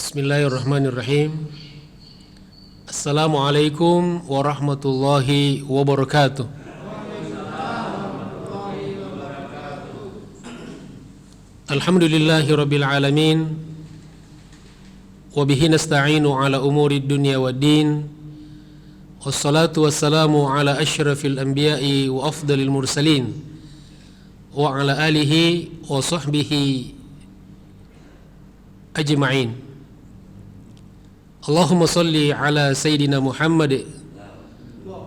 Bismillahirrahmanirrahim. Assalamualaikum warahmatullahi wabarakatuh. Alhamdulillahi rabbil alamin. Wabihi nasta'inu ala umuri dunya waddin. Wassalatu wassalamu ala ashrafil anbiya'i wa afdalil mursalin. Wa ala alihi wa sahbihi ajma'in. Allahumma salli ala Sayyidina Muhammad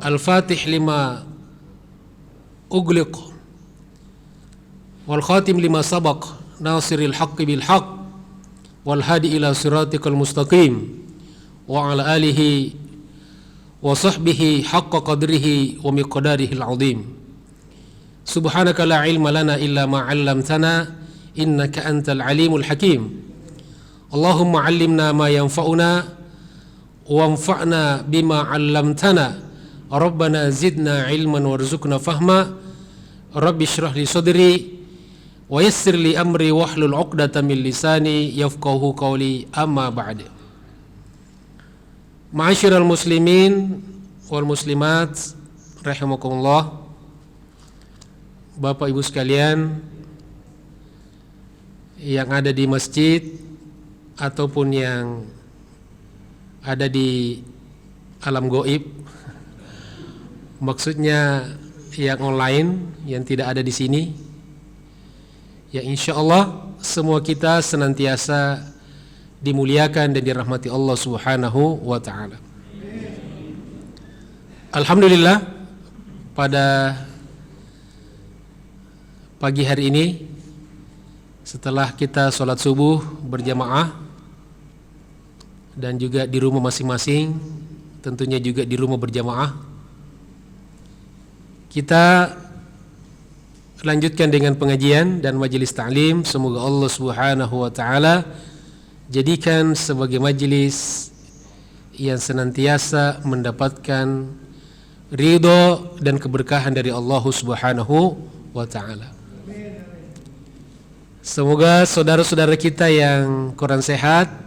al-fatih lima ugliq wal khatim lima sabaq nasiril haqqi bil haqq wal hadi ila siratikal mustaqim wa ala alihi wa sahbihi haqqa qadrihi wa miqdarihi al-azim. Subhanaka la ilma lana illa ma 'allamtana innaka antal alimul hakim. Allahumma 'allimna ma yanfa'una wanfa'na bima 'allamtana. Rabbana zidna ilman warzuqna fahma. Rabbi shrah li sadri wa yassir li amri wahlul 'uqdatam min lisani yafqahu qawli. Amma ba'd. Ma'asyiral muslimin wal muslimat rahimakumullah. Bapak Ibu sekalian yang ada di masjid ataupun yang ada di alam goib, maksudnya yang online, yang tidak ada di sini, ya insya Allah semua kita senantiasa dimuliakan dan dirahmati Allah Subhanahu wa Ta'ala. Alhamdulillah, pada pagi hari ini setelah kita sholat subuh berjamaah dan juga di rumah masing-masing, tentunya juga di rumah berjamaah, kita lanjutkan dengan pengajian dan majelis ta'lim. Semoga Allah Subhanahu wa Ta'ala jadikan sebagai majelis yang senantiasa mendapatkan ridho dan keberkahan dari Allah Subhanahu wa Ta'ala. Semoga saudara-saudara kita yang kurang sehat,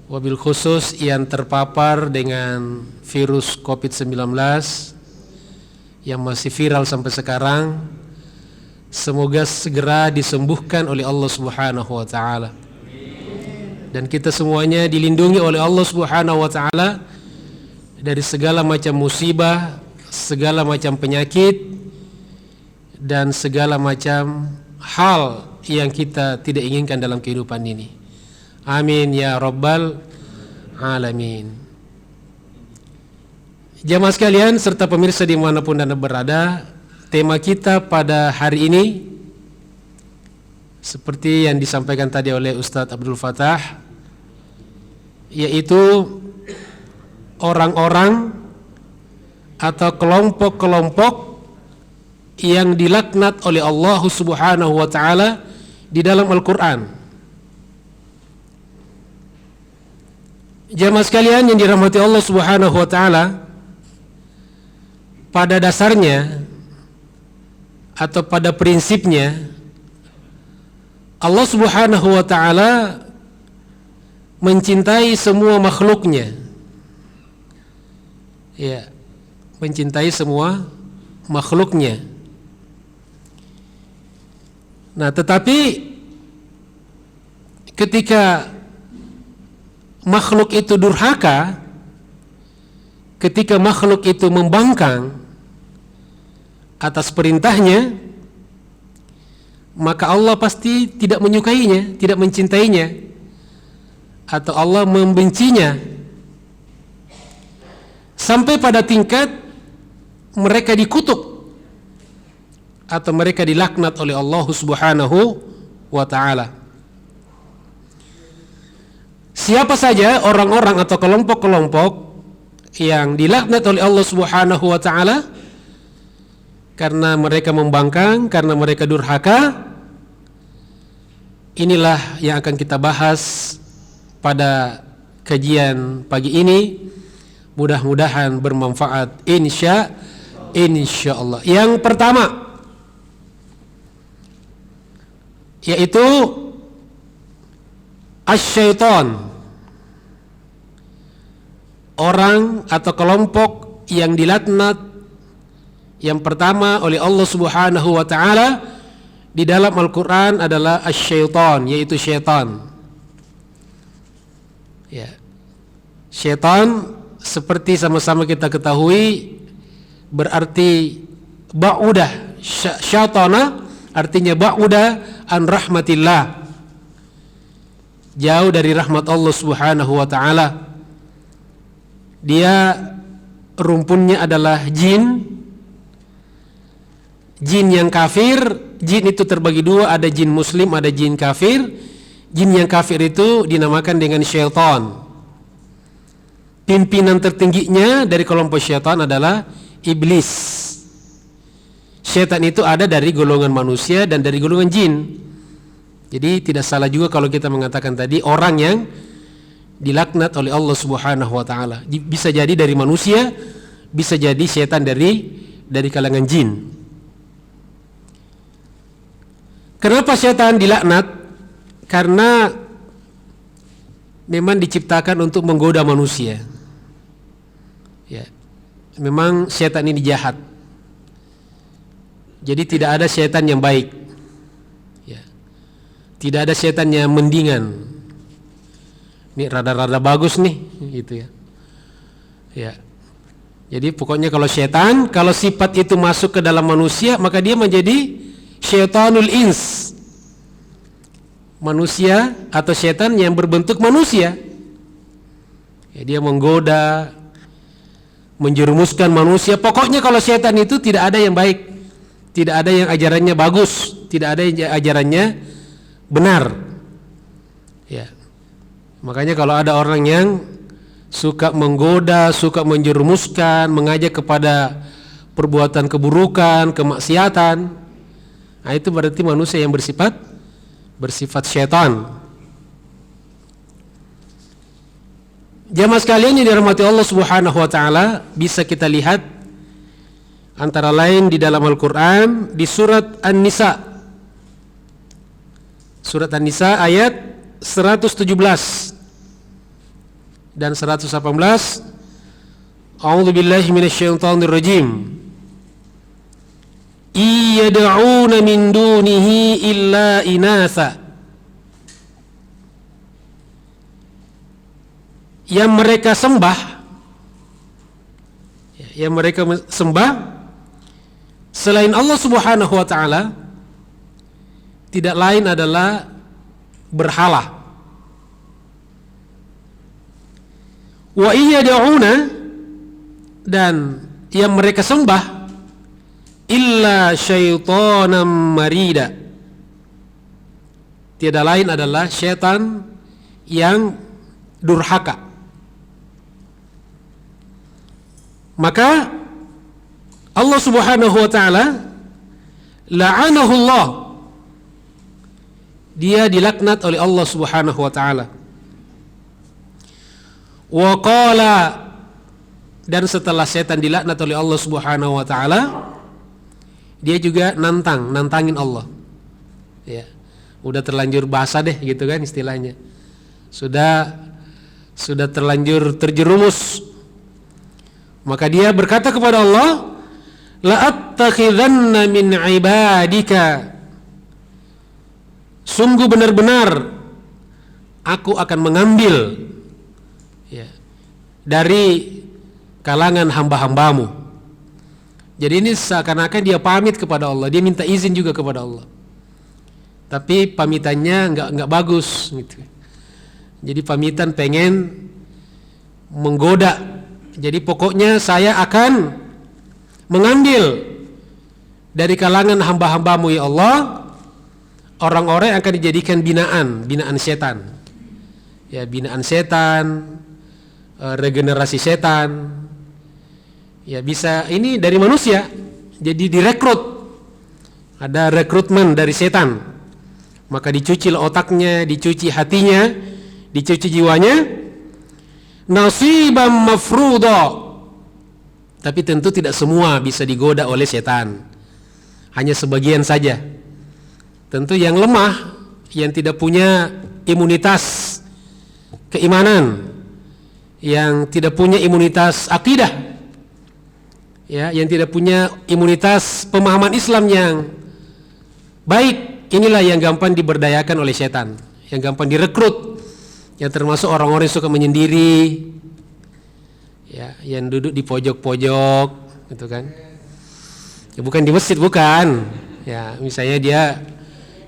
wabil khusus yang terpapar dengan virus COVID-19 yang masih viral sampai sekarang, semoga segera disembuhkan oleh Allah Subhanahu wa Ta'ala. Dan kita semuanya dilindungi oleh Allah Subhanahu wa Ta'ala dari segala macam musibah, segala macam penyakit, dan segala macam hal yang kita tidak inginkan dalam kehidupan ini. Amin ya rabbal alamin. Jamaah sekalian serta pemirsa dimanapun Anda berada, tema kita pada hari ini seperti yang disampaikan tadi oleh Ustadz Abdul Fattah, yaitu orang-orang atau kelompok-kelompok yang dilaknat oleh Allah Subhanahu wa Ta'ala di dalam Al-Quran. Jamaah sekalian yang dirahmati Allah Subhanahu wa Ta'ala, pada dasarnya atau pada prinsipnya Allah Subhanahu wa Ta'ala mencintai semua makhluknya. Ya, mencintai semua makhluknya. Nah, tetapi ketika makhluk itu durhaka, ketika makhluk itu membangkang atas perintahnya, maka Allah pasti tidak menyukainya, tidak mencintainya, atau Allah membencinya, sampai pada tingkat mereka dikutuk atau mereka dilaknat oleh Allah Subhanahu wa Ta'ala. Siapa saja orang-orang atau kelompok-kelompok yang dilaknat oleh Allah Subhanahu wa Ta'ala karena mereka membangkang, karena mereka durhaka, inilah yang akan kita bahas pada kajian pagi ini. Mudah-mudahan bermanfaat insya Allah. Yang pertama yaitu Asy-syaitan, orang atau kelompok yang dilaknat yang pertama oleh Allah Subhanahu wa taala di dalam Al-Qur'an adalah asy-syaitan, yaitu syaitan. Ya. Syaitan seperti sama-sama kita ketahui berarti ba'udah, syaitana artinya ba'udah an rahmatillah, jauh dari rahmat Allah Subhanahu wa taala. Dia rumpunnya adalah jin. Jin yang kafir, jin itu terbagi dua, ada jin muslim, ada jin kafir. Jin yang kafir itu dinamakan dengan syaitan. Pimpinan tertingginya dari kelompok syaitan adalah iblis. Syaitan itu ada dari golongan manusia dan dari golongan jin. Jadi tidak salah juga kalau kita mengatakan tadi orang yang dilaknat oleh Allah Subhanahu wa taala. Bisa jadi dari manusia, bisa jadi syaitan dari kalangan jin. Kenapa syaitan dilaknat? Karena memang diciptakan untuk menggoda manusia. Ya. Memang syaitan ini jahat. Jadi tidak ada syaitan yang baik. Tidak ada setan yang mendingan. Ini rada-rada bagus nih, gitu ya. Ya. Jadi pokoknya kalau setan, kalau sifat itu masuk ke dalam manusia, maka dia menjadi syaitanul ins. Manusia atau setan yang berbentuk manusia. Ya, dia menggoda, menjerumuskan manusia. Pokoknya kalau setan itu tidak ada yang baik. Tidak ada yang ajarannya bagus, tidak ada yang ajarannya benar. Ya. Makanya kalau ada orang yang suka menggoda, suka menjerumuskan, mengajak kepada perbuatan keburukan, kemaksiatan, nah itu berarti manusia yang bersifat syaitan. Jamaah sekalian yang dirahmati Allah Subhanahu wa taala, bisa kita lihat antara lain di dalam Al-Qur'an di surat An-Nisa. Surat An-Nisa ayat 117 dan 118. A'udzu billahi minasyaitonir rajim. Iyad'una min dunihi illa inatha. Yang mereka sembah selain Allah Subhanahu wa taala tidak lain adalah berhala. Wa iyad'una, dan yang mereka sembah illa syaitanan marida, tiada lain adalah syaitan yang durhaka. Maka Allah Subhanahu wa taala la'anahu Allah, dia dilaknat oleh Allah Subhanahu wa taala. Wa qala, dan setelah setan dilaknat oleh Allah Subhanahu wa taala, dia juga nantangin Allah. Ya. Udah terlanjur basah deh gitu kan istilahnya. Sudah terlanjur terjerumus. Maka dia berkata kepada Allah, la attakhidanna min ibadika, sungguh benar-benar aku akan mengambil dari kalangan hamba-hambamu. Jadi ini seakan-akan dia pamit kepada Allah, dia minta izin juga kepada Allah. Tapi pamitannya enggak bagus gitu. Jadi pamitan pengen menggoda. Jadi pokoknya saya akan mengambil dari kalangan hamba-hambamu ya Allah, orang-orang yang akan dijadikan binaan setan. Ya, binaan setan, regenerasi setan. Ya, bisa ini dari manusia. Jadi direkrut. Ada rekrutmen dari setan. Maka dicuci otaknya, dicuci hatinya, dicuci jiwanya. Nasiban mafruḍa. Tapi tentu tidak semua bisa digoda oleh setan. Hanya sebagian saja. Tentu yang lemah, yang tidak punya imunitas keimanan, yang tidak punya imunitas akidah, ya, yang tidak punya imunitas pemahaman Islam yang baik, inilah yang gampang diberdayakan oleh setan, yang gampang direkrut, yang termasuk orang-orang yang suka menyendiri, ya, yang duduk di pojok-pojok, gitu kan. Ya, bukan di masjid, bukan. Ya, misalnya dia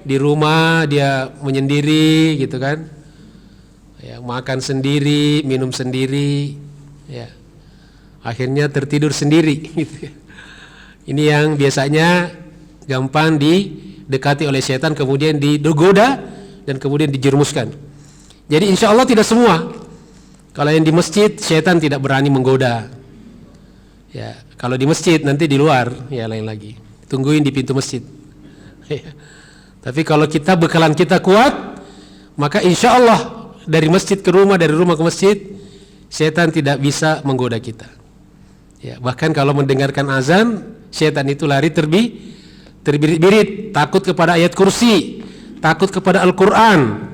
di rumah, dia menyendiri, gitu kan. Ya, makan sendiri, minum sendiri, ya. Akhirnya tertidur sendiri, gitu. Ini yang biasanya gampang didekati oleh setan, kemudian digoda dan kemudian dijerumuskan. Jadi insya Allah tidak semua. Kalau yang di masjid, setan tidak berani menggoda. Ya, kalau di masjid, nanti di luar, ya lain lagi. Tungguin di pintu masjid. Ya. Tapi kalau kita bekalan kita kuat, maka insya Allah dari masjid ke rumah, dari rumah ke masjid, setan tidak bisa menggoda kita. Ya, bahkan kalau mendengarkan azan, setan itu lari terbirit-birit, takut kepada ayat kursi, takut kepada Al-Quran.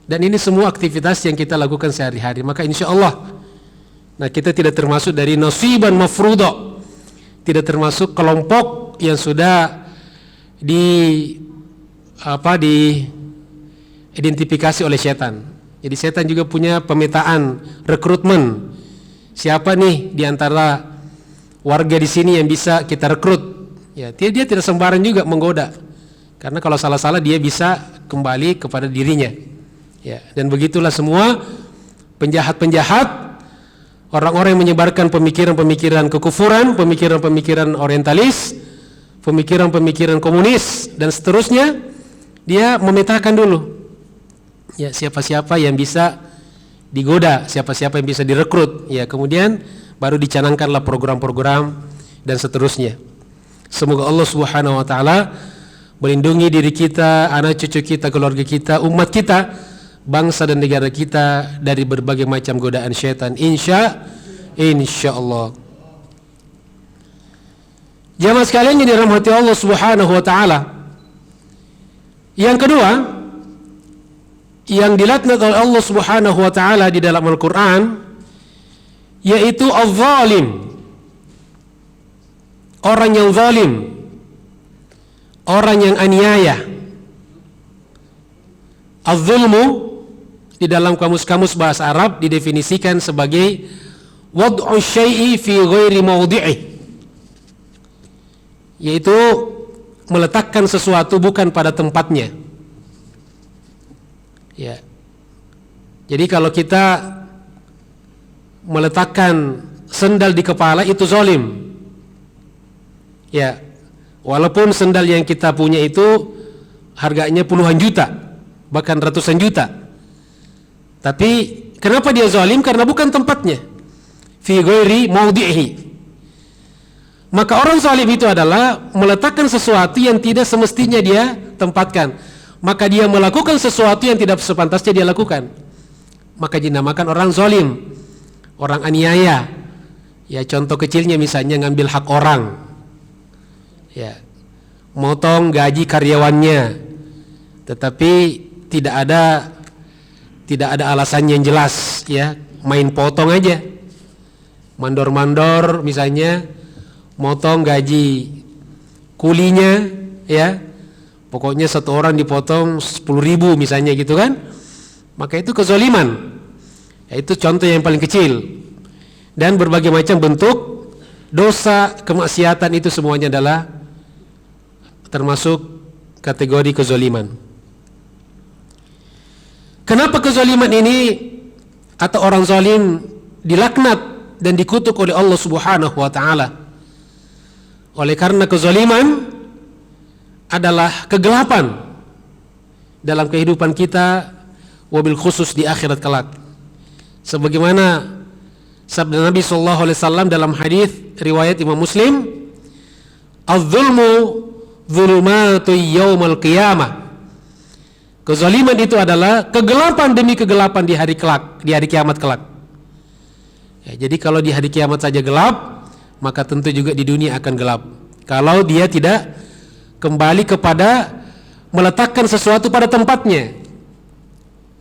Dan ini semua aktivitas yang kita lakukan sehari-hari. Maka insya Allah, nah, kita tidak termasuk dari nasiban mafruḍa, tidak termasuk kelompok yang sudah diidentifikasi oleh setan. Jadi setan juga punya pemetaan rekrutmen. Siapa nih di antara warga di sini yang bisa kita rekrut? Ya, dia tidak sembarang juga menggoda. Karena kalau salah-salah dia bisa kembali kepada dirinya. Ya, dan begitulah semua penjahat-penjahat, orang-orang yang menyebarkan pemikiran-pemikiran kekufuran, pemikiran-pemikiran orientalis, pemikiran-pemikiran komunis dan seterusnya, dia memetakan dulu. Ya, siapa-siapa yang bisa digoda, siapa-siapa yang bisa direkrut. Ya, kemudian baru dicanangkanlah program-program dan seterusnya. Semoga Allah Subhanahu wa taala melindungi diri kita, anak cucu kita, keluarga kita, umat kita, bangsa dan negara kita dari berbagai macam godaan syaitan. Insya Allah. Jamaah sekalian yang dirahmati Allah Subhanahu wa taala. Yang kedua, yang dilaknat oleh Allah Subhanahu wa taala di dalam Al-Qur'an, yaitu az-zalim. Orang yang zalim, orang yang aniaya. Az-zulmu di dalam kamus-kamus bahasa Arab didefinisikan sebagai wad'u syai'i fi ghairi mawdi'i, yaitu meletakkan sesuatu bukan pada tempatnya. Ya. Jadi kalau kita meletakkan sendal di kepala, itu zalim. Ya. Walaupun sendal yang kita punya itu harganya puluhan juta, bahkan ratusan juta. Tapi kenapa dia zalim? Karena bukan tempatnya. Fi ghairi mawdi'ihi. Maka orang zalim itu adalah meletakkan sesuatu yang tidak semestinya dia tempatkan. Maka dia melakukan sesuatu yang tidak sepantasnya dia lakukan. Maka dinamakan orang zalim, orang aniaya. Ya, contoh kecilnya misalnya ngambil hak orang. Ya. Motong gaji karyawannya. Tetapi tidak ada alasan yang jelas, ya, main potong aja, mandor-mandor misalnya, motong gaji kulinya, ya, pokoknya satu orang dipotong 10.000 misalnya, gitu kan, maka itu kezaliman. Ya, itu contoh yang paling kecil. Dan berbagai macam bentuk dosa kemaksiatan itu semuanya adalah termasuk kategori kezaliman. Kenapa kezaliman ini atau orang zalim dilaknat dan dikutuk oleh Allah Subhanahu wa taala? Oleh karena kezaliman adalah kegelapan dalam kehidupan kita, wabil khusus di akhirat kelak. Sebagaimana sabda Nabi sallallahu alaihi wasallam dalam hadis riwayat Imam Muslim, "Az-zulmu dzulumatu yaumal qiyamah." Kezaliman itu adalah kegelapan demi kegelapan di hari kelak, di hari kiamat kelak. Ya, jadi kalau di hari kiamat saja gelap, maka tentu juga di dunia akan gelap. Kalau dia tidak kembali kepada meletakkan sesuatu pada tempatnya.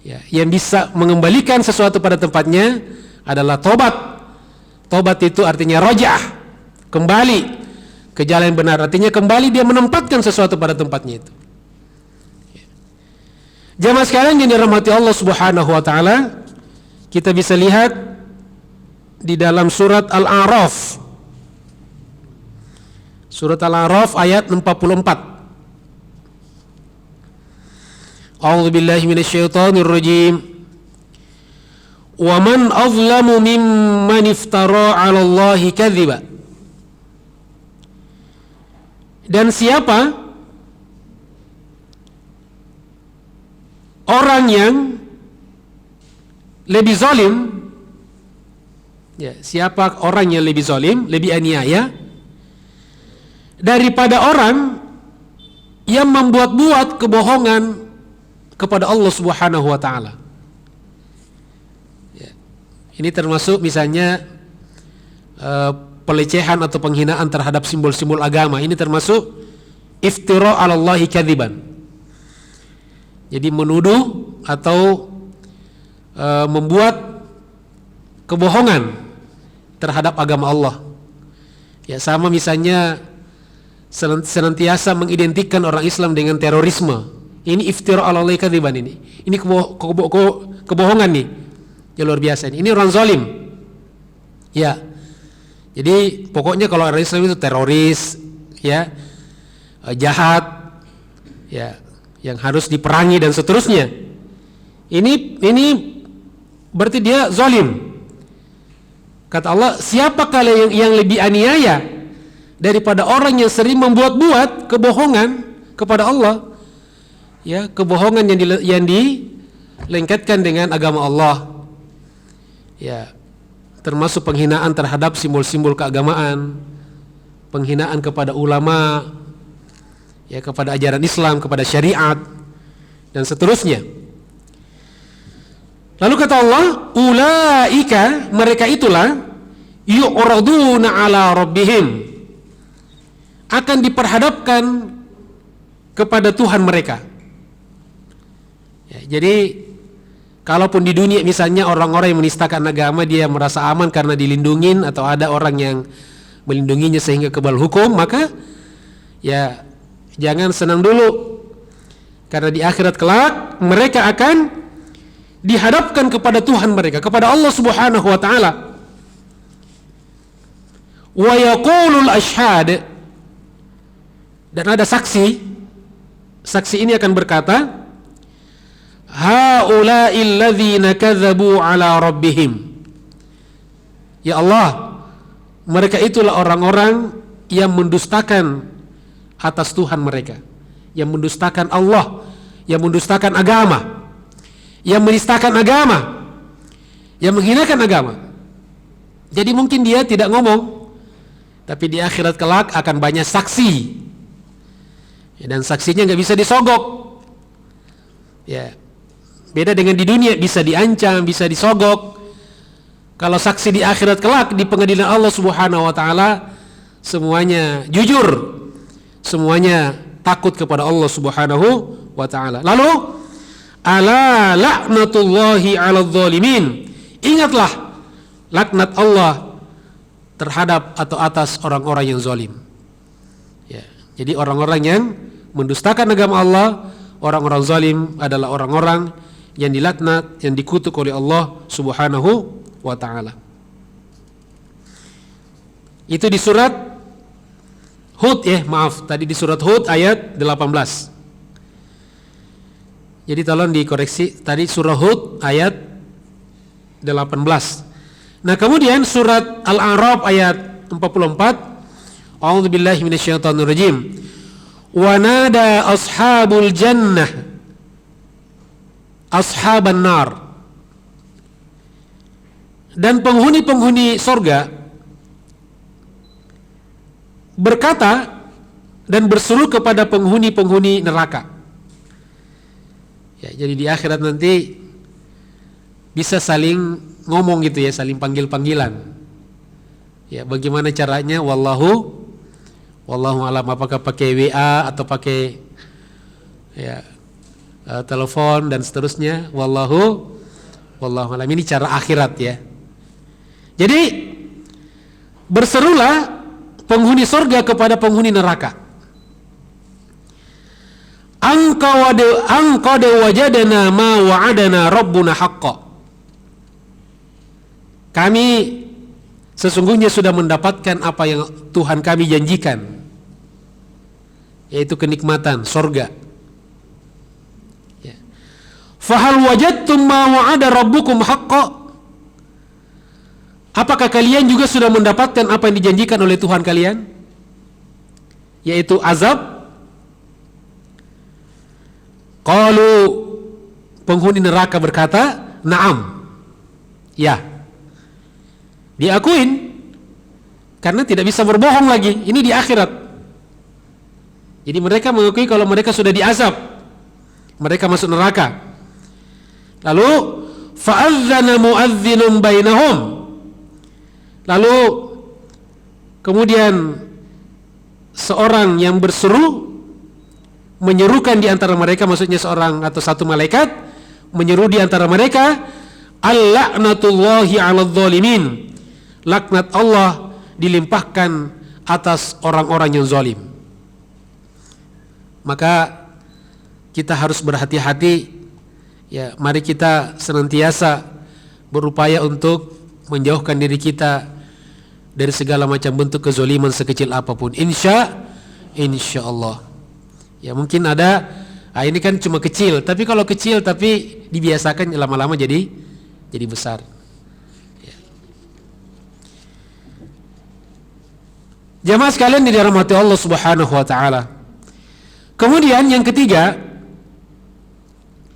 Ya, yang bisa mengembalikan sesuatu pada tempatnya adalah tobat. Tobat itu artinya roja'ah, kembali ke jalan yang benar. Artinya kembali dia menempatkan sesuatu pada tempatnya itu. Jamaah sekalian yang dirahmati Allah Subhanahu wa taala, kita bisa lihat di dalam surat Al-A'raf. Surat Al-A'raf ayat 44. A'udzu billahi minasyaitonir rajim. Wa man azlamu mimman iftara 'ala Allahi kadhiba. Dan siapa orang yang lebih zalim, ya, siapa orang yang lebih zalim, lebih aniaya daripada orang yang membuat-buat kebohongan kepada Allah Subhanahu wa taala. Ya. Ini termasuk misalnya pelecehan atau penghinaan terhadap simbol-simbol agama. Ini termasuk iftira 'ala Allahi kadziban. Jadi menuduh atau membuat kebohongan terhadap agama Allah. Ya, sama misalnya senantiasa mengidentikan orang Islam dengan terorisme. Ini iftira 'ala Allahi kadziban ini. Ini kebohongan nih. Ya, luar biasa ini. Ini orang zalim. Ya. Jadi pokoknya kalau orang Islam itu teroris, ya, jahat, ya, yang harus diperangi dan seterusnya. Ini berarti dia zalim. Kata Allah, siapakah yang lebih aniaya daripada orang yang sering membuat-buat kebohongan kepada Allah? Ya, kebohongan yang dilengketkan dengan agama Allah. Ya, termasuk penghinaan terhadap simbol-simbol keagamaan, penghinaan kepada ulama, ya, kepada ajaran Islam, kepada syariat dan seterusnya. Lalu kata Allah, ulaika, mereka itulah yu'raduna ala rabbihim, akan diperhadapkan kepada Tuhan mereka. Ya, jadi kalaupun di dunia misalnya orang-orang yang menistakan agama dia merasa aman karena dilindungin atau ada orang yang melindunginya sehingga kebal hukum, maka ya jangan senang dulu, karena di akhirat kelak mereka akan dihadapkan kepada Tuhan mereka, kepada Allah Subhanahu wa taala. Wa yaqulul ashhad, dan ada saksi ini akan berkata, haula'il ladzina kadzabu ala rabbihim. Ya Allah, mereka itulah orang-orang yang mendustakan atas Tuhan mereka, yang mendustakan Allah, yang mendustakan agama, yang menistakan agama, yang menghinakan agama. Jadi mungkin dia tidak ngomong, tapi di akhirat kelak akan banyak saksi, ya, dan saksinya nggak bisa disogok. Ya, beda dengan di dunia, bisa diancam, bisa disogok. Kalau saksi di akhirat kelak di pengadilan Allah Subhanahu wa taala, semuanya jujur, semuanya takut kepada Allah Subhanahu wa taala. Lalu ala laknatullahi 'alal zalimin. Ingatlah laknat Allah terhadap atau atas orang-orang yang zalim. Ya, jadi orang-orang yang mendustakan agama Allah, orang-orang zalim adalah orang-orang yang dilaknat, yang dikutuk oleh Allah Subhanahu wa taala. Itu di surat Hud, tadi di surat Hud ayat 18. Jadi tolong dikoreksi, tadi surah Hud ayat 18. Nah, kemudian surat Al-A'raf ayat 44. A'udzubillahi minasyaitonirrajim. Wa nada ashabul jannah ashaban nar. Dan penghuni-penghuni sorga berkata dan berseru kepada penghuni-penghuni neraka. Ya, jadi di akhirat nanti bisa saling ngomong gitu ya, saling panggil-panggilan. Ya, bagaimana caranya? Wallahu alam, apakah pakai WA atau pakai ya telepon dan seterusnya. Wallahu alam. Ini cara akhirat ya. Jadi berserulah penghuni surga kepada penghuni neraka. Qad wajadna ma wa'adana rabbuna haqqan. Kami sesungguhnya sudah mendapatkan apa yang Tuhan kami janjikan, yaitu kenikmatan surga. Ya. Fahal wajadtum ma wa'ada rabbukum haqqan. Apakah kalian juga sudah mendapatkan apa yang dijanjikan oleh Tuhan kalian, yaitu azab? Qalu, penghuni neraka berkata, na'am. Ya. Diakuin, karena tidak bisa berbohong lagi. Ini di akhirat. Jadi mereka mengakui kalau mereka sudah diazab, mereka masuk neraka. Lalu fa'adzana mu'adzinun bainahum. Lalu kemudian seorang yang berseru menyerukan di antara mereka, maksudnya seorang atau satu malaikat menyeru di antara mereka, al-la'natullahi 'alal zalimin. Laknat Allah dilimpahkan atas orang-orang yang zalim. Maka kita harus berhati-hati ya, mari kita senantiasa berupaya untuk menjauhkan diri kita dari segala macam bentuk kezaliman sekecil apapun. Insya Allah. Ya mungkin ada, ini kan cuma kecil, tapi kalau kecil tapi dibiasakan lama-lama jadi besar. Ya. Jamaah sekalian di dirahmati Allah Subhanahu wa taala. Kemudian yang ketiga,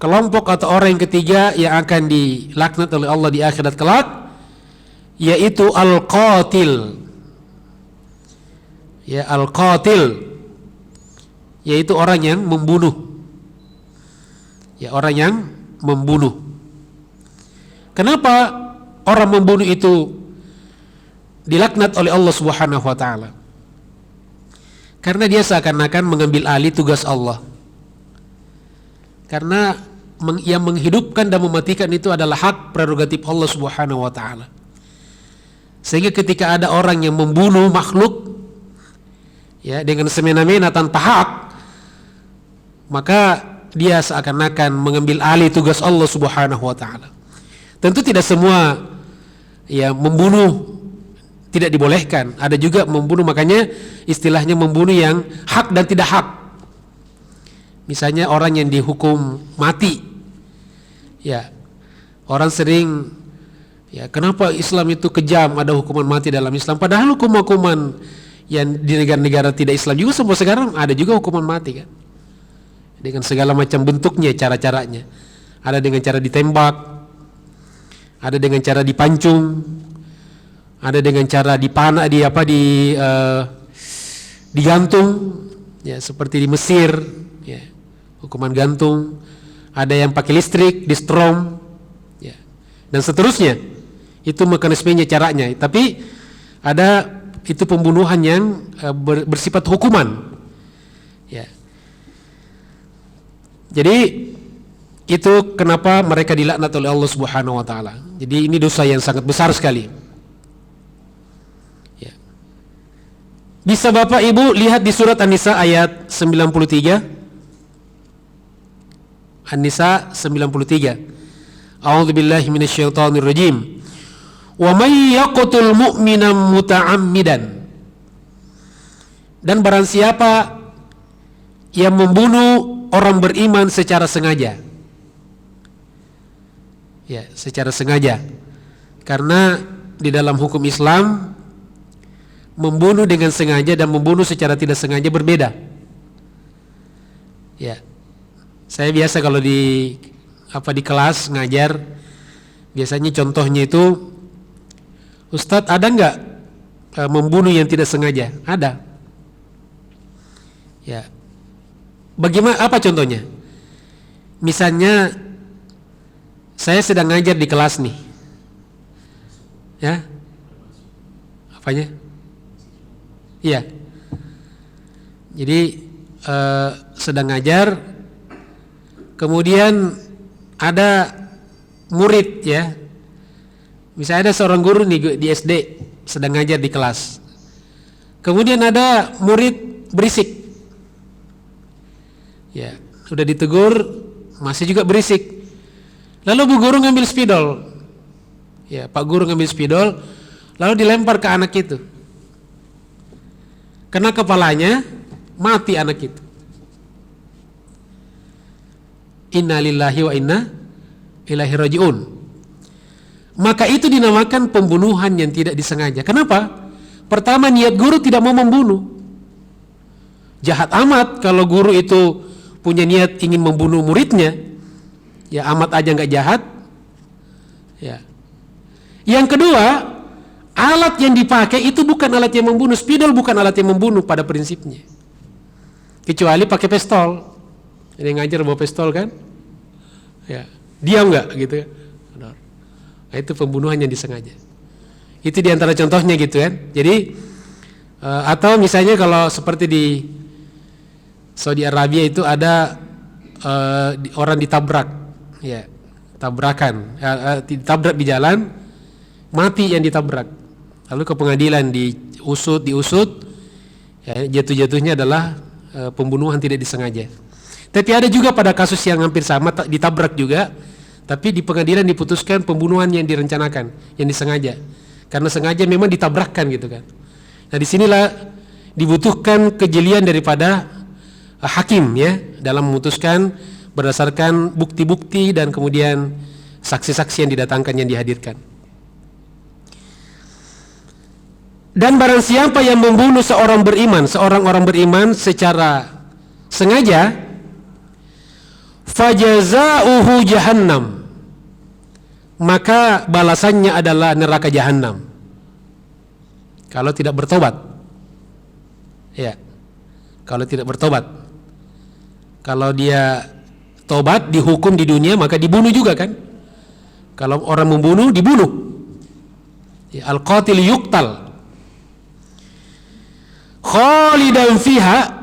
kelompok atau orang yang ketiga yang akan dilaknat oleh Allah di akhirat kelak, yaitu al-qatil. Ya, al-qatil yaitu orang yang membunuh. Ya, orang yang membunuh. Kenapa orang membunuh itu dilaknat oleh Allah Subhanahu wa taala? Karena dia seakan-akan mengambil alih tugas Allah. Karena yang menghidupkan dan mematikan itu adalah hak prerogatif Allah Subhanahu wa taala. Sehingga ketika ada orang yang membunuh makhluk ya dengan semena-mena tanpa hak, maka dia seakan-akan mengambil alih tugas Allah Subhanahu wa taala. Tentu tidak semua ya membunuh tidak dibolehkan. Ada juga membunuh, makanya istilahnya membunuh yang hak dan tidak hak. Misalnya orang yang dihukum mati. Ya. Orang sering ya, kenapa Islam itu kejam, ada hukuman mati dalam Islam, padahal hukuman yang di negara-negara tidak Islam juga sampai sekarang ada juga hukuman mati kan. Dengan segala macam bentuknya, cara-caranya. Ada dengan cara ditembak, ada dengan cara dipancung, ada dengan cara dipanah, digantung, ya seperti di Mesir, ya hukuman gantung. Ada yang pakai listrik, di strom, ya dan seterusnya. Itu mekanismenya, caranya. Tapi ada itu pembunuhan yang bersifat hukuman, ya. Jadi itu kenapa mereka dilaknat oleh Allah Subhanahu wa taala. Jadi ini dosa yang sangat besar sekali. Ya. Bisa Bapak Ibu lihat di surat An-Nisa ayat 93. An-Nisa 93. A'udzubillahi minasyaitonir rajim. Wa may yaqtul mu'mina muta'ammidan. Dan barang siapa yang membunuh orang beriman secara sengaja. Ya, secara sengaja. Karena di dalam hukum Islam membunuh dengan sengaja dan membunuh secara tidak sengaja berbeda. Ya. Saya biasa kalau di kelas ngajar, biasanya contohnya itu, Ustadz ada nggak membunuh yang tidak sengaja? Ada. Ya. Bagaimana? Apa contohnya? Misalnya saya sedang ngajar di kelas nih, ya, apanya? Iya. Jadi sedang ngajar, kemudian ada murid ya. Misalnya ada seorang guru di SD sedang ngajar di kelas. Kemudian ada murid berisik. Ya, udah ditegur masih juga berisik. Lalu bu guru ngambil spidol. Ya, Pak guru ngambil spidol lalu dilempar ke anak itu. Kena kepalanya, mati anak itu. Inna lillahi wa inna ilaihi raji'un. Maka itu dinamakan pembunuhan yang tidak disengaja. Kenapa? Pertama, niat guru tidak mau membunuh. Jahat amat kalau guru itu punya niat ingin membunuh muridnya. Ya amat aja nggak jahat. Ya. Yang kedua, alat yang dipakai itu bukan alat yang membunuh. Spidol bukan alat yang membunuh pada prinsipnya. Kecuali pakai pistol. Jadi ngajar bawa pistol kan? Ya, diam nggak gitu kan? Nah, itu pembunuhan yang disengaja. Itu diantara contohnya gitu kan. Jadi atau misalnya kalau seperti di Saudi Arabia itu ada orang ditabrak, ya tabrakan, ditabrak di jalan, mati yang ditabrak. Lalu ke pengadilan diusut, ya, jatuh-jatuhnya adalah pembunuhan tidak disengaja. Tapi ada juga pada kasus yang hampir sama, ditabrak juga, tapi di pengadilan diputuskan pembunuhan yang direncanakan, yang disengaja. Karena sengaja memang ditabrakkan gitu kan. Nah disinilah dibutuhkan kejelian daripada hakim ya dalam memutuskan berdasarkan bukti-bukti dan kemudian saksi-saksi yang didatangkan, yang dihadirkan. Dan barang siapa yang membunuh seorang orang beriman secara sengaja, fajazauhu jahannam, maka balasannya adalah neraka jahanam. Kalau tidak bertobat. Ya. Kalau tidak bertobat. Kalau dia tobat dihukum di dunia maka dibunuh juga kan? Kalau orang membunuh dibunuh. Ya, al-qatil yuqtal. Khalidan fiha,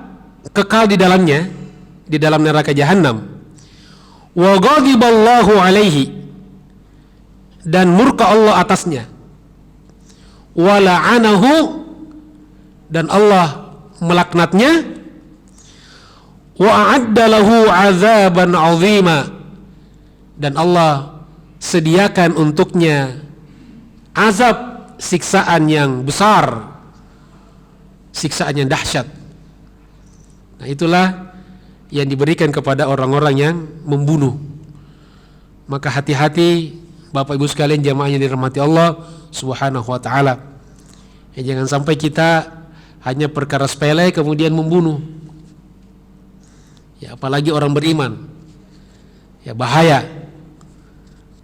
kekal di dalamnya, di dalam neraka jahanam. Wa ghadiballahu alaihi, dan murka Allah atasnya. Wa la'anahu, dan Allah melaknatnya. Wa a'adda lahu 'adzaban 'azima, dan Allah sediakan untuknya azab, siksaan yang besar, siksaan yang dahsyat. Nah itulah yang diberikan kepada orang-orang yang membunuh. Maka hati-hati Bapak Ibu sekalian, jamaah yang dirahmati Allah Subhanahu wa taala. Ya, jangan sampai kita hanya perkara sepele kemudian membunuh. Ya, apalagi orang beriman. Ya, bahaya.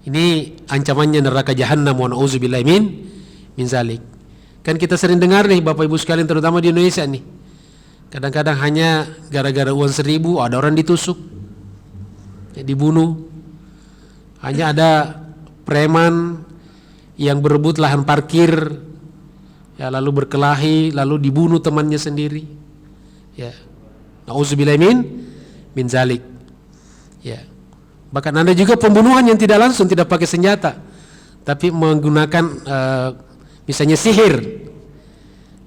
Ini ancamannya neraka jahanam, wa na'udzubillahi min zalik. Kan kita sering dengar nih Bapak Ibu sekalian, terutama di Indonesia nih. Kadang-kadang hanya gara-gara uang 1.000 ada orang ditusuk, ya, dibunuh. Hanya ada preman yang berebut lahan parkir, ya, lalu berkelahi, lalu dibunuh temannya sendiri. Ya, na'udzubillahi min zalik. Ya. Bahkan ada juga pembunuhan yang tidak langsung, tidak pakai senjata, tapi menggunakan misalnya sihir.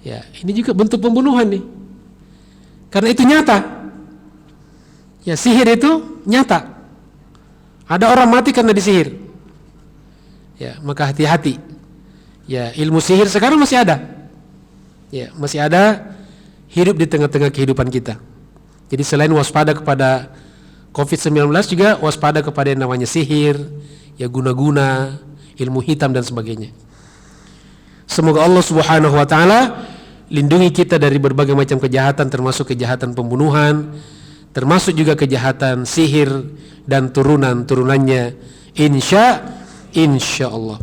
Ya, ini juga bentuk pembunuhan nih. Karena itu nyata. Ya, sihir itu nyata. Ada orang mati karena disihir. Ya, maka hati-hati. Ya, ilmu sihir sekarang masih ada. Ya, masih ada, hidup di tengah-tengah kehidupan kita. Jadi selain waspada kepada COVID-19 juga waspada kepada yang namanya sihir, ya guna-guna, ilmu hitam dan sebagainya. Semoga Allah Subhanahu wa taala lindungi kita dari berbagai macam kejahatan, termasuk kejahatan pembunuhan, termasuk juga kejahatan sihir dan turunan-turunannya, insya Allah.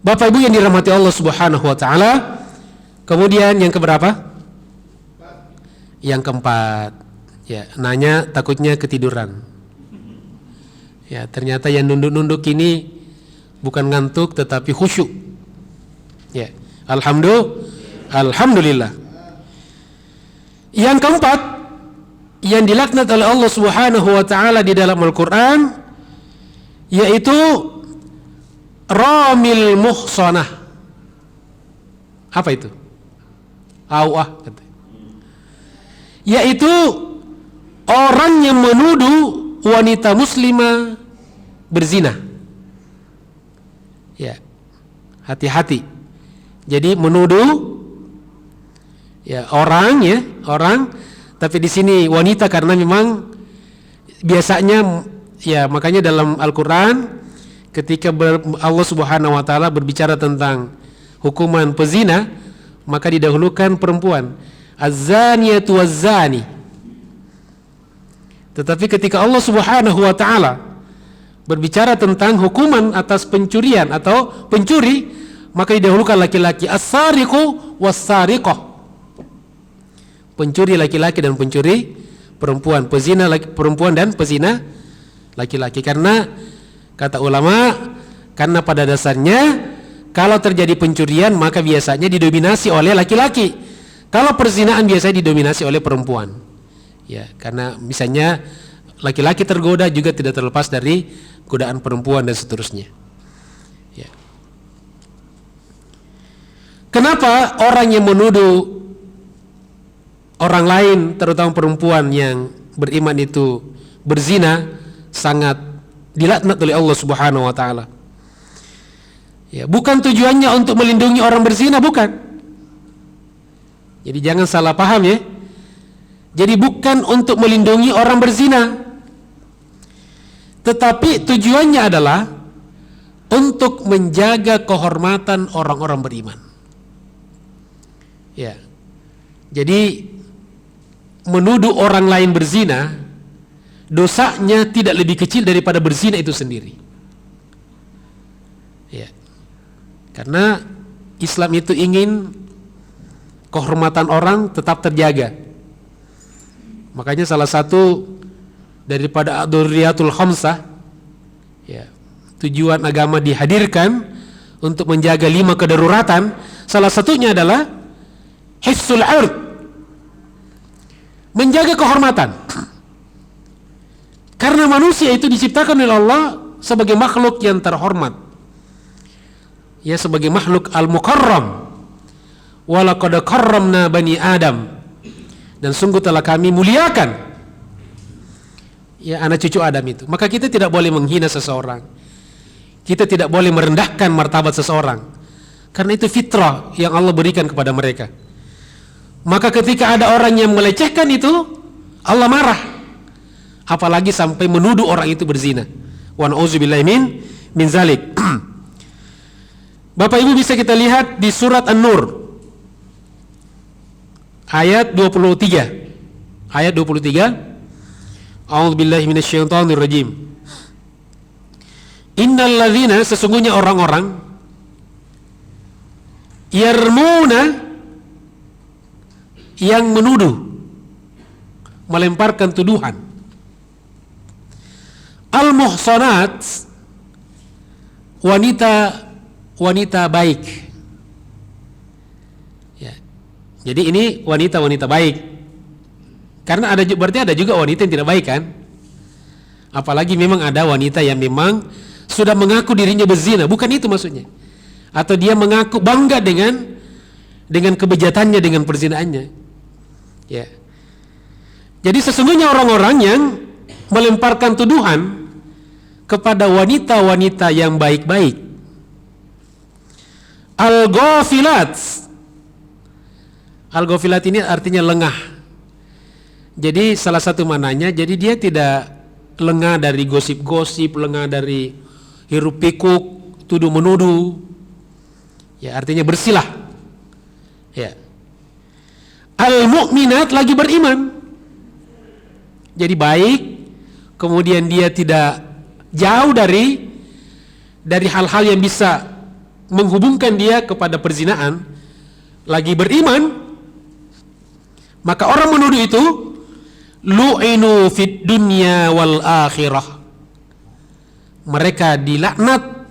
Bapak Ibu yang dirahmati Allah Subhanahu wa taala, kemudian yang keberapa? Yang keempat. Ya, nanya takutnya ketiduran. Ya, ternyata yang nunduk-nunduk ini bukan ngantuk tetapi khusyuk. Ya, alhamdulillah. Yang keempat, yang dilaknat oleh Allah Subhanahu wa taala di dalam Al-Qur'an, yaitu ramil muhsanah. Apa itu? Yaitu orang yang menuduh wanita muslimah berzina. Ya, hati-hati. Jadi menuduh orang, tapi di sini wanita karena memang biasanya ya, makanya dalam Al-Qur'an ketika Allah Subhanahu wa taala berbicara tentang hukuman pezina, maka didahulukan perempuan, az-zaniyatu waz-zani. Tetapi ketika Allah Subhanahu wa taala berbicara tentang hukuman atas pencurian atau pencuri, maka didahulukan laki-laki, as-sariqu was-sariqah. Pencuri laki-laki dan pencuri perempuan, pezina perempuan dan pezina laki-laki. Karena kata ulama, karena pada dasarnya kalau terjadi pencurian maka biasanya didominasi oleh laki-laki. Kalau perzinaan biasanya didominasi oleh perempuan. Ya, karena misalnya laki-laki tergoda juga tidak terlepas dari godaan perempuan dan seterusnya. Ya. Kenapa orang yang menuduh orang lain, terutama perempuan yang beriman itu berzina, sangat dilaknat oleh Allah Subhanahu wa taala? Ya, bukan tujuannya untuk melindungi orang berzina, bukan. Jadi jangan salah paham ya. Jadi bukan untuk melindungi orang berzina, tetapi tujuannya adalah untuk menjaga kehormatan orang-orang beriman. Ya. Jadi menuduh orang lain berzina, dosanya tidak lebih kecil daripada berzina itu sendiri. Ya. Karena Islam itu ingin kehormatan orang tetap terjaga. Makanya salah satu daripada ad-durriyatul khamsah, ya, tujuan agama dihadirkan untuk menjaga 5 kedaruratan, salah satunya adalah hifzul 'ird, menjaga kehormatan. Karena manusia itu diciptakan oleh Allah sebagai makhluk yang terhormat, ya, sebagai makhluk al-mukarram. Walaqad karramna bani Adam, dan sungguh telah kami muliakan, ya, anak cucu Adam itu. Maka kita tidak boleh menghina seseorang, kita tidak boleh merendahkan martabat seseorang, karena itu fitrah yang Allah berikan kepada mereka. Maka ketika ada orang yang melecehkan itu, Allah marah, apalagi sampai menuduh orang itu berzina. Wa na'udzubillahi min zalik. Bapak Ibu, bisa kita lihat di surat An-Nur ayat 23. Ayat 23. A'udzubillahi minasyaitonir rajim. Innal ladzina, sesungguhnya orang-orang, yarmuna, yang menuduh, melemparkan tuduhan, al-muhsanat, wanita baik. Ya. Jadi ini wanita baik. Karena berarti ada juga wanita yang tidak baik kan? Apalagi memang ada wanita yang memang sudah mengaku dirinya berzina, bukan itu maksudnya. Atau dia mengaku bangga dengan kebejatannya, dengan perzinaannya. Ya. Jadi sesungguhnya orang-orang yang melemparkan tuduhan kepada wanita-wanita yang baik-baik, al-ghafilat. Al-ghafilat ini artinya lengah. Jadi salah satu mananya, jadi dia tidak lengah dari gosip-gosip, lengah dari hiruk pikuk, tuduh menuduh. Ya, artinya bersihlah. Ya. Al-mu'minat, lagi beriman. Jadi baik, kemudian dia tidak jauh dari hal-hal yang bisa menghubungkan dia kepada perzinaan, lagi beriman. Maka orang menuduh itu lu'inu fid dunya wal akhirah, mereka dilaknat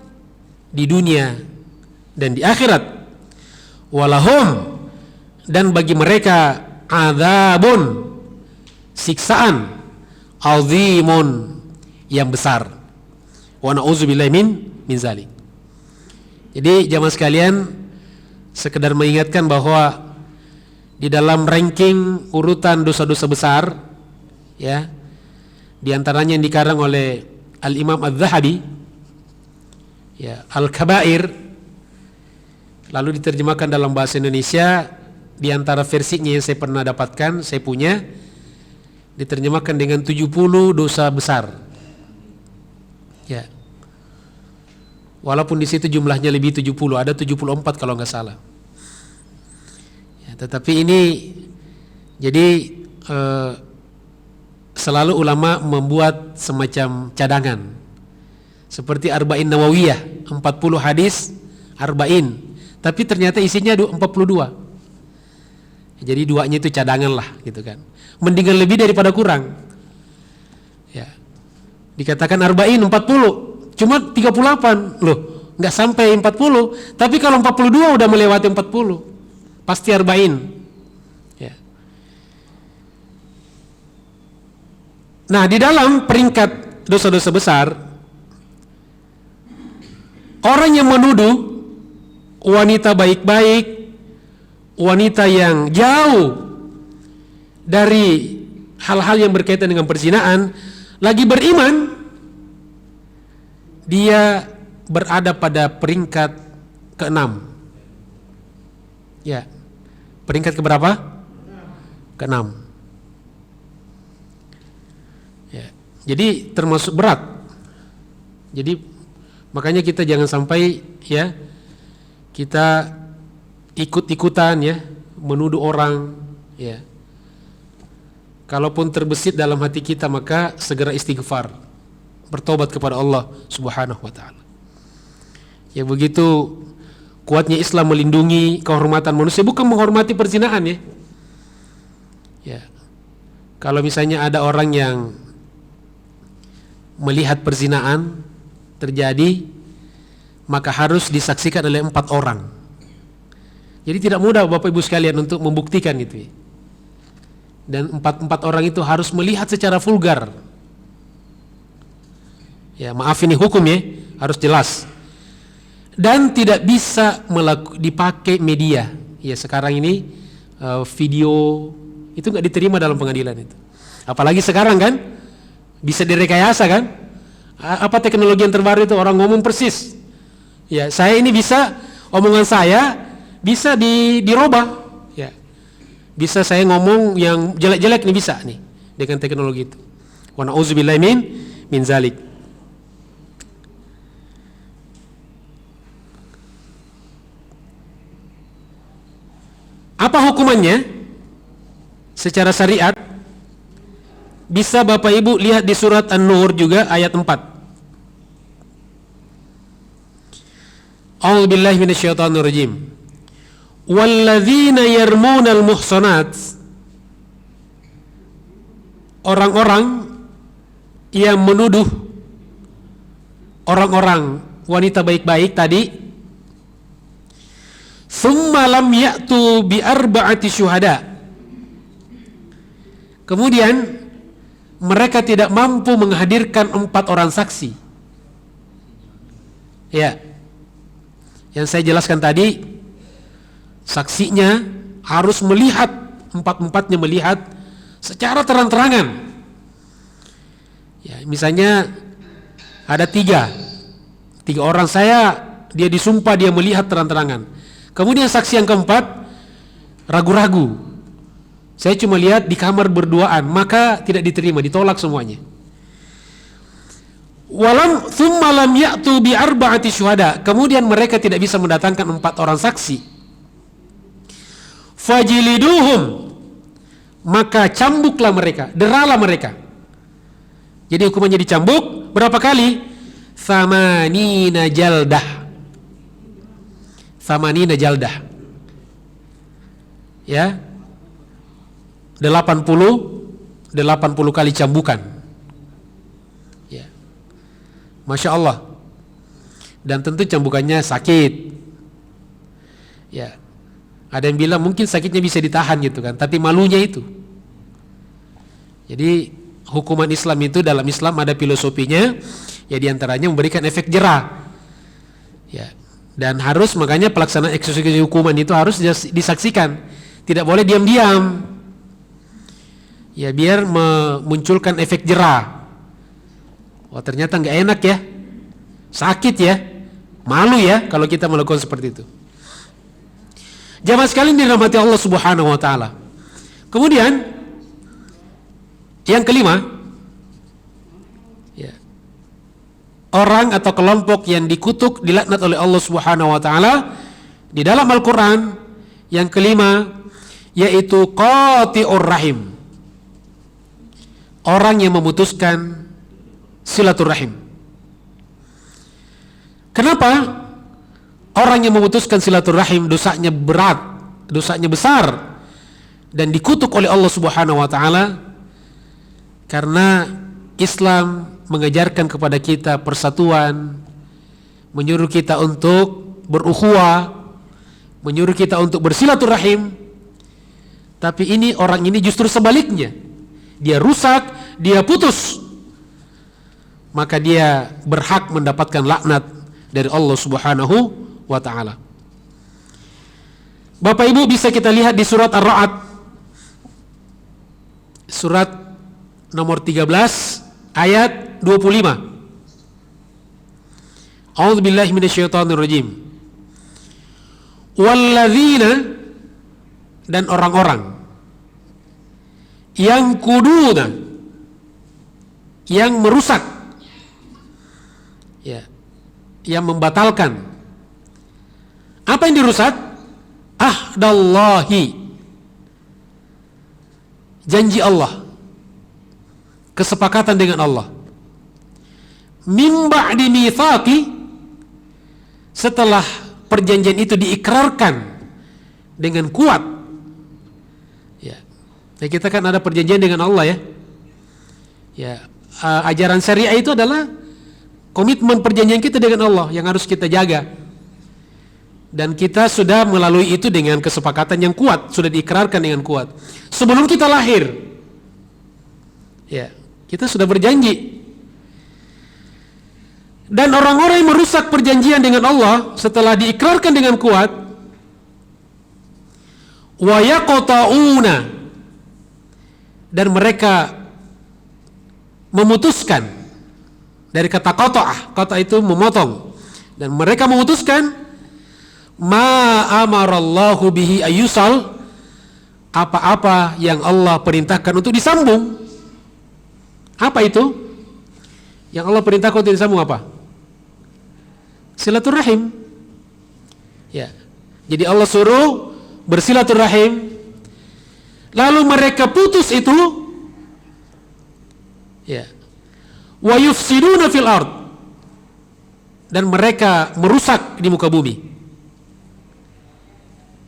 di dunia dan di akhirat. Walahum, dan bagi mereka azabun, siksaan azimun yang besar. Wa na'udzubillahi min zalik. Jadi jamaah sekalian, sekedar mengingatkan bahwa di dalam ranking urutan dosa-dosa besar, ya, di antaranya yang dikarang oleh Al-Imam Az-Zahabi, ya, Al-Kabair, lalu diterjemahkan dalam bahasa Indonesia. Di antara versinya yang saya pernah dapatkan, saya punya, diterjemahkan dengan 70 dosa besar. Ya. Walaupun di situ jumlahnya lebih 70, ada 74 kalau nggak salah. Ya, tetapi ini jadi selalu ulama membuat semacam cadangan. Seperti Arba'in Nawawiyah, 40 hadis Arba'in, tapi ternyata isinya 42. Jadi duanya itu cadangan lah gitu kan. Mendingan lebih daripada kurang. Ya. Dikatakan Arba'in 40, cuma 38. Loh, enggak sampai 40. Tapi kalau 42 udah melewati 40. Pasti Arba'in. Ya. Nah, di dalam peringkat dosa-dosa besar, orang yang menuduh wanita baik-baik, wanita yang jauh dari hal-hal yang berkaitan dengan perzinaan, lagi beriman, dia berada pada peringkat ke-6. Ya, peringkat keberapa? Ke-6. Ya, jadi termasuk berat. Jadi makanya kita jangan sampai, ya, kita ikut-ikutan, ya, menuduh orang, ya. Kalaupun terbesit dalam hati kita, maka segera istighfar, bertobat kepada Allah Subhanahu wa taala. Ya, begitu kuatnya Islam melindungi kehormatan manusia, bukan menghormati perzinahan, ya. Ya. Kalau misalnya ada orang yang melihat perzinahan terjadi, maka harus disaksikan oleh 4 orang. Jadi tidak mudah Bapak Ibu sekalian untuk membuktikan itu. Dan 4 orang itu harus melihat secara vulgar. Ya, maaf ini hukum, ya, harus jelas. Dan tidak bisa dipakai media. Ya, sekarang ini video itu nggak diterima dalam pengadilan itu. Apalagi sekarang kan bisa direkayasa kan? Apa teknologi yang terbaru itu, orang ngomong persis. Ya, saya ini bisa, omongan saya bisa dirubah, ya. Bisa saya ngomong yang jelek-jelek nih, bisa nih dengan teknologi itu. Wa na'udzubillahi min zalik. Apa hukumannya secara syariat? Bisa Bapak Ibu lihat di surat An-Nur juga ayat 4. A'udzubillahi minasyaitonirrajim. Walladzina yarmunal muhsanat, orang-orang yang menuduh orang-orang wanita baik-baik tadi, summa lam ya'tu bi arba'ati syuhada, kemudian mereka tidak mampu menghadirkan 4 orang saksi. Ya, yang saya jelaskan tadi, saksinya harus melihat, 4-empatnya melihat secara terang-terangan. Ya, misalnya ada 3 orang, dia disumpah, dia melihat terang-terangan. Kemudian saksi yang keempat ragu-ragu, saya cuma lihat di kamar berduaan, maka tidak diterima, ditolak semuanya. Thumma lam ya'tu bi arba'ati syuhada, kemudian mereka tidak bisa mendatangkan 4 orang saksi. Fajliduhum, maka cambuklah mereka, deralah mereka. Jadi hukumannya dicambuk berapa kali? 80 jaldah. 80 jaldah. Ya. 80 kali cambukan. Ya. Masya Allah. Dan tentu cambukannya sakit. Ya. Ada yang bilang mungkin sakitnya bisa ditahan gitu kan, tapi malunya itu. Jadi hukuman Islam itu, dalam Islam ada filosofinya, ya diantaranya memberikan efek jera. Ya, dan harus, makanya pelaksanaan eksekusi hukuman itu harus disaksikan, tidak boleh diam-diam. Ya, biar memunculkan efek jera. Wah, ternyata nggak enak ya, sakit ya, malu ya kalau kita melakukan seperti itu. Jamaah sekalian dirahmati Allah Subhanahu wa taala. Kemudian yang kelima, ya, orang atau kelompok yang dikutuk, dilaknat oleh Allah Subhanahu wa taala di dalam Al-Qur'an, yang kelima yaitu qati'ur rahim. Orang yang memutuskan silaturahim. Kenapa? Orang yang memutuskan silaturahim dosanya berat, dosanya besar, dan dikutuk oleh Allah Subhanahu wa taala, karena Islam mengajarkan kepada kita persatuan, menyuruh kita untuk berukhuwah, menyuruh kita untuk bersilaturahim. Tapi ini, orang ini justru sebaliknya, dia rusak, dia putus, maka dia berhak mendapatkan laknat dari Allah Subhanahu wa ta'ala. Bapak Ibu, bisa kita lihat di surat Ar-Ra'd, surat nomor 13 ayat 25. A'udzubillahi minasyaitonirrajim. Walladzina, dan orang-orang yang kuduna, yang merusak, ya, yang membatalkan. Apa yang dirusak? Ahdallahi, janji Allah, kesepakatan dengan Allah. Min ba'di mitsaqi, setelah perjanjian itu diikrarkan dengan kuat. Ya, kita kan ada perjanjian dengan Allah ya. Ya, ajaran syariah itu adalah komitmen perjanjian kita dengan Allah yang harus kita jaga. Dan kita sudah melalui itu dengan kesepakatan yang kuat, sudah diikrarkan dengan kuat. Sebelum kita lahir, ya, kita sudah berjanji. Dan orang-orang yang merusak perjanjian dengan Allah setelah diikrarkan dengan kuat, wa yaqta'una, dan mereka memutuskan, dari kata qata'ah, qata' itu memotong, dan mereka memutuskan ma amarallahu bihi ayyusal, apa-apa yang Allah perintahkan untuk disambung. Apa itu? Yang Allah perintahkan untuk disambung apa? Silaturahim. Ya. Jadi Allah suruh bersilaturahim, lalu mereka putus itu, ya. Wa yufsiduna fil ard, dan mereka merusak di muka bumi.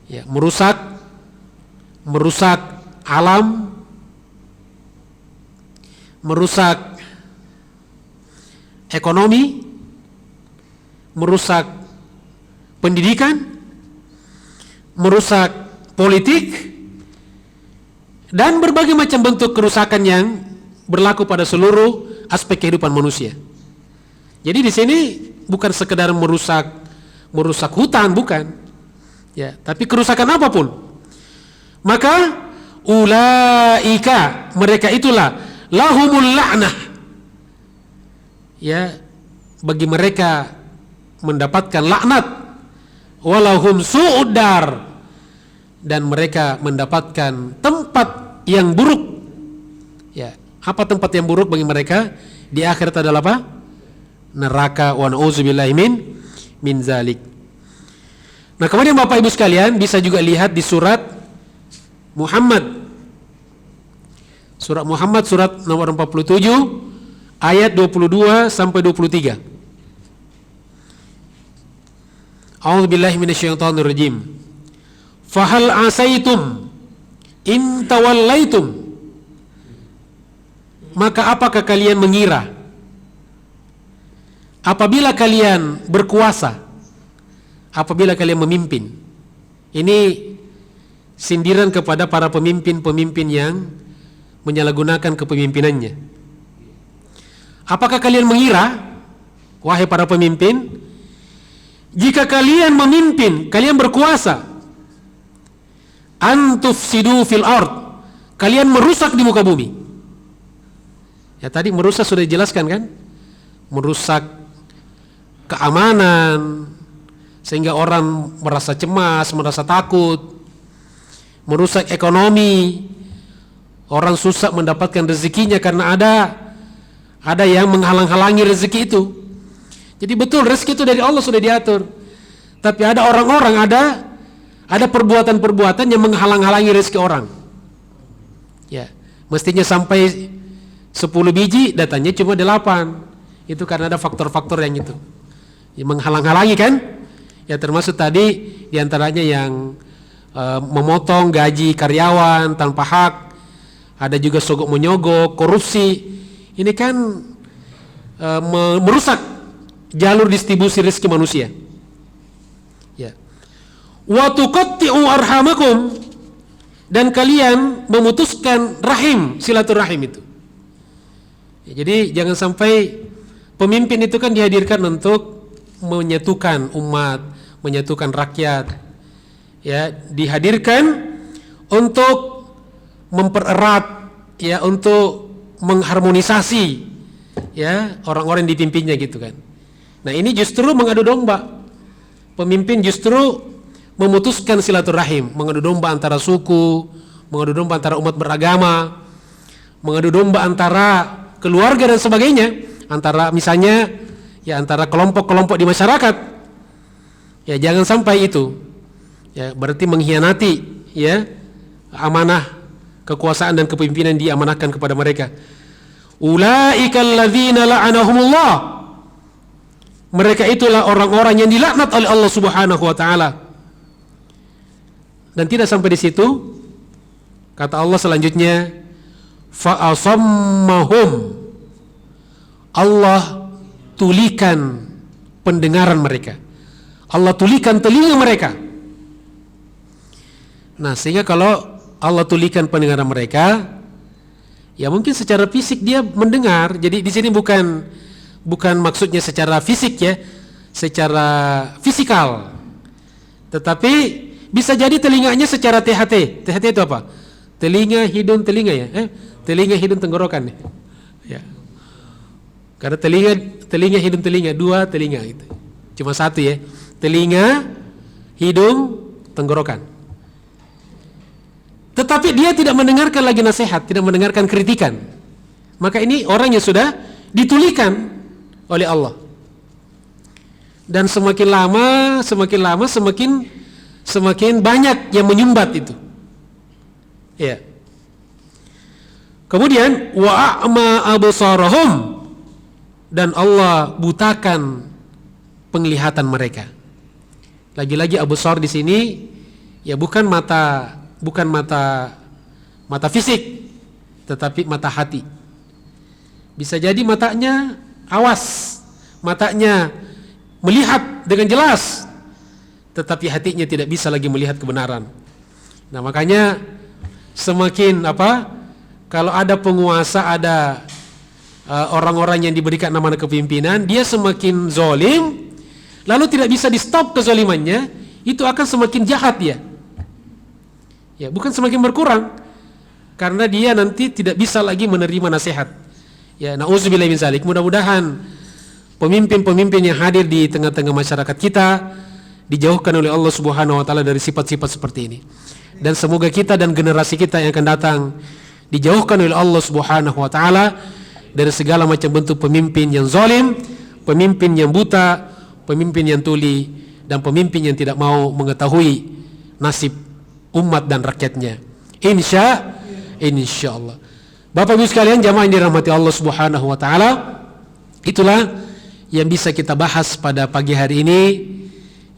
Ya, merusak alam, merusak ekonomi, merusak pendidikan, merusak politik, dan berbagai macam bentuk kerusakan yang berlaku pada seluruh aspek kehidupan manusia. Jadi di sini bukan sekedar merusak hutan, bukan. Ya, tapi kerusakan apapun. Maka ulaika, mereka itulah lahumul la'nah. Ya, bagi mereka mendapatkan laknat, walahum su'udar, dan mereka mendapatkan tempat yang buruk. Ya, apa tempat yang buruk bagi mereka? Di akhirat adalah apa? Neraka, wa na'udzubillahi min zalik. Nah, kemudian Bapak Ibu sekalian bisa juga lihat di surat Muhammad. Surat Muhammad, surat nomor 47 ayat 22 sampai 23. A'udzubillahi minasyaitonirrajim. Fahal asaitum in tawallaitum, maka apakah kalian mengira apabila kalian berkuasa, apabila kalian memimpin? Ini sindiran kepada para pemimpin-pemimpin yang menyalahgunakan kepemimpinannya. Apakah kalian mengira, wahai para pemimpin, jika kalian memimpin, kalian berkuasa, antufsidu fil ard, kalian merusak di muka bumi. Ya tadi merusak sudah dijelaskan kan? Merusak keamanan sehingga orang merasa cemas, merasa takut, merusak ekonomi, orang susah mendapatkan rezekinya karena ada yang menghalang-halangi rezeki itu. Jadi betul rezeki itu dari Allah sudah diatur. Tapi ada orang-orang, ada perbuatan-perbuatan yang menghalang-halangi rezeki orang. Ya, mestinya sampai 10 biji, datanya cuma 8. Itu karena ada faktor-faktor yang itu. Yang menghalang-halangi kan? Ya termasuk tadi diantaranya yang memotong gaji karyawan tanpa hak. Ada juga sogok menyogok, korupsi. Ini kan merusak jalur distribusi rezeki manusia. Ya. Wa tuqatti'u arhamakum, dan kalian memutuskan rahim, silaturahim itu. Ya, jadi jangan sampai pemimpin itu kan dihadirkan untuk menyatukan umat, menyatukan rakyat. Ya, dihadirkan untuk mempererat, ya, untuk mengharmonisasi, ya, orang-orang yang dipimpinnya gitu kan. Nah ini justru mengadu domba. Pemimpin justru memutuskan silaturahim, mengadu domba antara suku, mengadu domba antara umat beragama, mengadu domba antara keluarga dan sebagainya, antara misalnya ya antara kelompok-kelompok di masyarakat. Ya jangan sampai itu. Ya berarti mengkhianati ya amanah kekuasaan dan kepemimpinan diamanahkan kepada mereka. Ulaikal ladzina la'anahumullah. Mereka itulah orang-orang yang dilaknat oleh Allah Subhanahu wa taala. Dan tidak sampai di situ. Kata Allah selanjutnya, fa asammahum. Allah tulikan pendengaran mereka. Allah tulikan telinga mereka. Nah, sehingga kalau Allah tulikan pendengaran mereka, ya mungkin secara fisik dia mendengar. Jadi di sini bukan maksudnya secara fisik ya, secara fisikal. Tetapi bisa jadi telinganya secara THT. THT itu apa? Telinga, hidung, telinga ya. Telinga, hidung, tenggorokan ya. Karena telinga, hidung, telinga, 2 telinga gitu. Cuma 1 ya. Telinga, hidung, tenggorokan. Tetapi dia tidak mendengarkan lagi nasihat, tidak mendengarkan kritikan. Maka ini orang yang sudah ditulikan oleh Allah. Dan semakin lama semakin banyak yang menyumbat itu. Ya. Kemudian wa a'ma absarahum, dan Allah butakan penglihatan mereka. Lagi-lagi absar di sini ya bukan mata fisik, tetapi mata hati. Bisa jadi matanya awas, matanya melihat dengan jelas, tetapi hatinya tidak bisa lagi melihat kebenaran. Nah makanya semakin kalau ada penguasa, ada orang-orang yang diberikan nama kepemimpinan, dia semakin zalim, lalu tidak bisa di stop kezalimannya, itu akan semakin jahat dia. Ya, bukan semakin berkurang, karena dia nanti tidak bisa lagi menerima nasihat. Ya, na'udzubillahi min zalik. Mudah-mudahan pemimpin-pemimpin yang hadir di tengah-tengah masyarakat kita dijauhkan oleh Allah Subhanahu wa taala dari sifat-sifat seperti ini. Dan semoga kita dan generasi kita yang akan datang dijauhkan oleh Allah Subhanahu wa taala dari segala macam bentuk pemimpin yang zalim, pemimpin yang buta, pemimpin yang tuli, dan pemimpin yang tidak mau mengetahui nasib umat dan rakyatnya. Insyaallah. Bapak Ibu sekalian, jamaah yang dirahmati Allah Subhanahu wa taala, itulah yang bisa kita bahas pada pagi hari ini,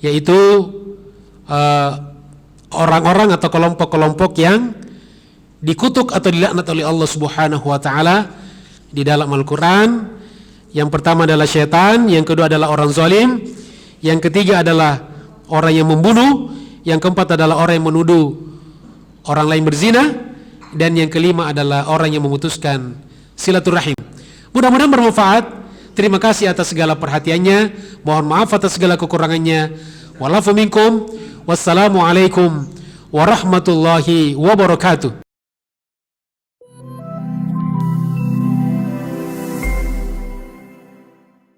yaitu orang-orang atau kelompok-kelompok yang dikutuk atau dilaknat oleh Allah Subhanahu wa taala di dalam Al-Qur'an. Yang pertama adalah syaitan, yang kedua adalah orang zalim, yang ketiga adalah orang yang membunuh, yang keempat adalah orang yang menuduh orang lain berzina, dan yang kelima adalah orang yang memutuskan silaturahim. Mudah-mudahan bermanfaat. Terima kasih atas segala perhatiannya. Mohon maaf atas segala kekurangannya. Walafu minkum. Wassalamualaikum warahmatullahi wabarakatuh.